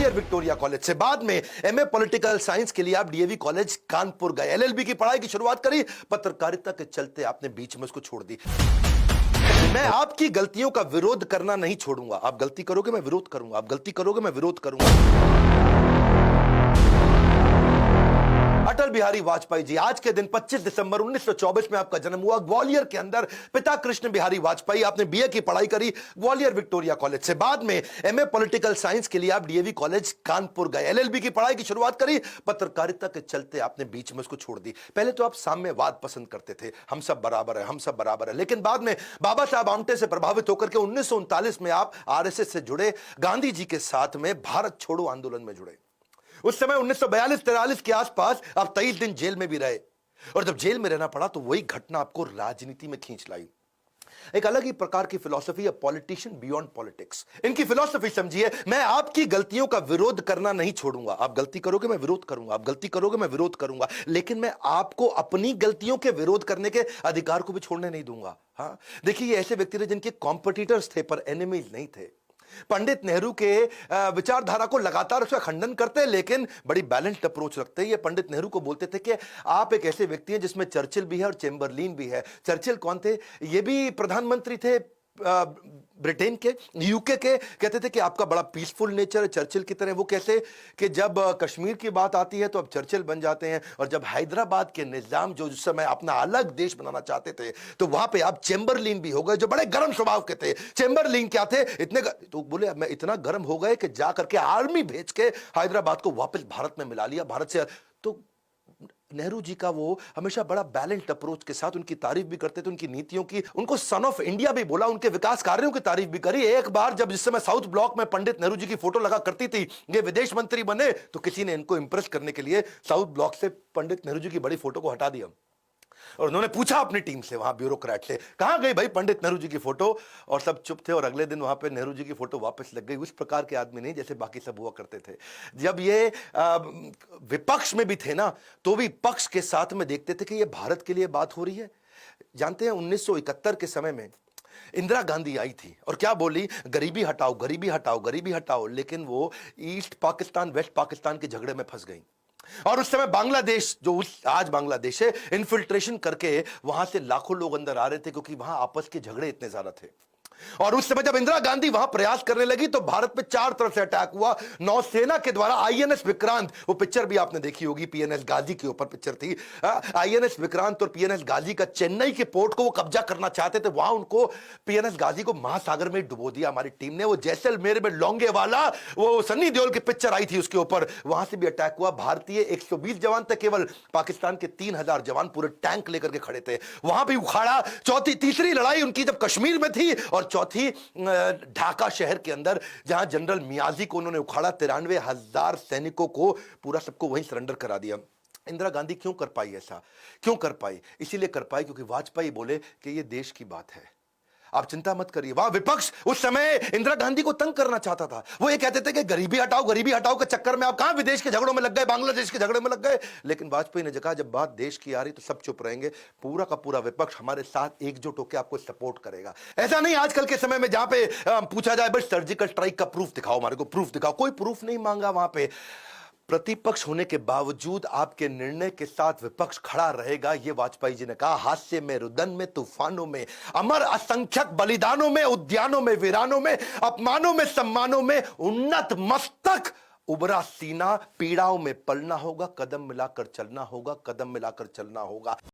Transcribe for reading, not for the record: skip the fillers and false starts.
Gwalior Victoria college से, बाद में एमए पॉलिटिकल साइंस के लिए आप डीएवी कॉलेज कानपुर गए, एलएलबी की पढ़ाई की शुरुआत करी, पत्रकारिता के चलते आपने बीच में उसको छोड़ दी। मैं आपकी गलतियों का विरोध करना नहीं छोड़ूंगा। आप गलती करोगे मैं विरोध करूंगा, आप गलती करोगे मैं विरोध करूंगा। अटल बिहारी वाजपेयी जी, आज के दिन 25 दिसंबर 1924 में आपका जन्म हुआ। ग्वालियर के अंदर पिता कृष्ण बिहारी वाजपेयी, आपने बीए की पढ़ाई करी ग्वालियर विक्टोरिया कॉलेज से, बाद में एमए पॉलिटिकल साइंस के लिए आप डीएवी कॉलेज कानपुर गए, एलएलबी की पढ़ाई की शुरुआत करी, पत्रकारिता के चलते आपने बीच में उसको छोड़ दी। पहले तो आप साम्यवाद पसंद करते थे, हम सब बराबर है, हम सब बराबर है, लेकिन बाद में बाबा साहब आमटे से प्रभावित होकर के 1939 में आप आरएसएस से जुड़े, गांधी जी के साथ में भारत छोड़ो आंदोलन में जुड़े। उस समय 1942-43 के आसपास आप 23 दिन जेल में भी रहे, और जब जेल में रहना पड़ा तो वही घटना आपको राजनीति में खींच लाई। एक अलग ही प्रकार की फिलॉसफी है, पॉलिटिशियन बियॉन्ड पॉलिटिक्स। इनकी फिलॉसफी समझिए, मैं आपकी गलतियों का विरोध करना नहीं छोड़ूंगा। आप गलती करोगे मैं विरोध करूंगा, आप गलती करोगे मैं विरोध करूंगा, लेकिन मैं आपको अपनी गलतियों के विरोध करने के अधिकार को भी छोड़ने नहीं दूंगा। हाँ, देखिए, ये ऐसे व्यक्ति थे जिनके कॉम्पिटिटर्स थे पर एनिमीज नहीं थे। पंडित नेहरू के विचारधारा को लगातार उसका खंडन करते, लेकिन बड़ी बैलेंस्ड अप्रोच रखते। ये पंडित नेहरू को बोलते थे कि आप एक ऐसे व्यक्ति हैं जिसमें चर्चिल भी है और चेम्बरलिन भी है। चर्चिल कौन थे? ये भी प्रधानमंत्री थे ब्रिटेन के, यूके के। कहते थे कि आपका बड़ा पीसफुल नेचर है चर्चिल की तरह। वो कैसे कि जब कश्मीर की बात आती है तो अब चर्चिल बन जाते हैं, और जब हैदराबाद के निजाम जो उस समय अपना अलग देश बनाना चाहते थे तो वहां पे आप चेम्बरलिन भी हो गए, जो बड़े गर्म स्वभाव के थे। चेम्बरलिन क्या थे? तो बोले मैं इतना गर्म हो गए कि जा करके आर्मी भेज के हैदराबाद को वापस भारत में मिला लिया, भारत से। तो नेहरू जी का वो हमेशा बड़ा बैलेंस्ड अप्रोच के साथ उनकी तारीफ भी करते थे, उनकी नीतियों की। उनको सन ऑफ इंडिया भी बोला, उनके विकास कार्यों की तारीफ भी करी। एक बार जब जिस समय साउथ ब्लॉक में पंडित नेहरू जी की फोटो लगा करती थी, ये विदेश मंत्री बने, तो किसी ने इनको इंप्रेस करने के लिए साउथ ब्लॉक से पंडित नेहरू जी की बड़ी फोटो को हटा दिया, और उन्होंने पूछा अपनी टीम से, वहां ब्यूरोक्रेट से, कहां गई भाई पंडित नेहरू जी की फोटो? और सब चुप थे, और अगले दिन वहां पे नेहरू जी की फोटो वापस लग गई। उस प्रकार के आदमी नहीं जैसे बाकी सब हुआ करते थे। जब ये विपक्ष में भी थे ना, तो भी पक्ष के साथ में देखते थे कि ये भारत के लिए बात हो रही है। जानते हैं 1971 के समय में इंदिरा गांधी आई थी और क्या बोली? गरीबी हटाओ, गरीबी हटाओ, गरीबी हटाओ। लेकिन वो ईस्ट पाकिस्तान वेस्ट पाकिस्तान के झगड़े में फंस गई, और उस समय बांग्लादेश, जो आज बांग्लादेश है, इन्फिल्ट्रेशन करके वहां से लाखों लोग अंदर आ रहे थे, क्योंकि वहां आपस के झगड़े इतने ज्यादा थे। और उस समय जब इंदिरा गांधी वहां प्रयास करने लगी तो भारत पे चार तरफ से अटैक हुआ। नौसेना के द्वारा आईएनएस विक्रांत, वो पिक्चर भी आपने देखी होगी, पीएनएस गाजी के ऊपर पिक्चर थी। आईएनएस विक्रांत और पीएनएस गाजी का चेन्नई के पोर्ट को वो कब्जा करना चाहते थे। वहां उनको पीएनएस गाजी को महासागर में डुबो दिया हमारी टीम ने। वो जैसलमेर में लोंगे वाला, वो सन्नी देओल की पिक्चर आई थी उसके ऊपर, वहां से भी अटैक हुआ। भारतीय 120 जवान थे केवल, पाकिस्तान के 3000 जवान पूरे टैंक लेकर के खड़े थे, वहां भी उखाड़ा। तीसरी लड़ाई उनकी जब कश्मीर में थी, और चौथी ढाका शहर के अंदर, जहां जनरल मियाजी को उन्होंने उखाड़ा। 93,000 सैनिकों को, पूरा सबको वहीं सरेंडर करा दिया। इंदिरा गांधी क्यों कर पाई ऐसा? क्यों कर पाई? इसीलिए कर पाई क्योंकि वाजपेयी बोले कि यह देश की बात है, आप चिंता मत करिए। वहां विपक्ष उस समय इंदिरा गांधी को तंग करना चाहता था। वो ये कहते थे कि गरीबी हटाओ के चक्कर में आप कहां विदेश के झगड़ों में लग गए, बांग्लादेश के झगड़ों में लग गए। लेकिन वाजपेयी ने कहा जब बात देश की आ रही तो सब चुप रहेंगे, पूरा का पूरा विपक्ष हमारे साथ एकजुट होकर आपको सपोर्ट करेगा। ऐसा नहीं आजकल के समय में जहां पे पूछा जाए बस सर्जिकल स्ट्राइक का प्रूफ दिखाओ, हमारे को प्रूफ दिखाओ। कोई प्रूफ नहीं मांगा वहां पे। प्रतिपक्ष होने के बावजूद आपके निर्णय के साथ विपक्ष खड़ा रहेगा, यह वाजपेयी जी ने कहा। हास्य में, रुदन में, तूफानों में, अमर असंख्यक बलिदानों में, उद्यानों में, वीरानों में, अपमानों में, सम्मानों में, उन्नत मस्तक, उबरा सीना, पीड़ाओं में पलना होगा, कदम मिलाकर चलना होगा, कदम मिलाकर चलना होगा।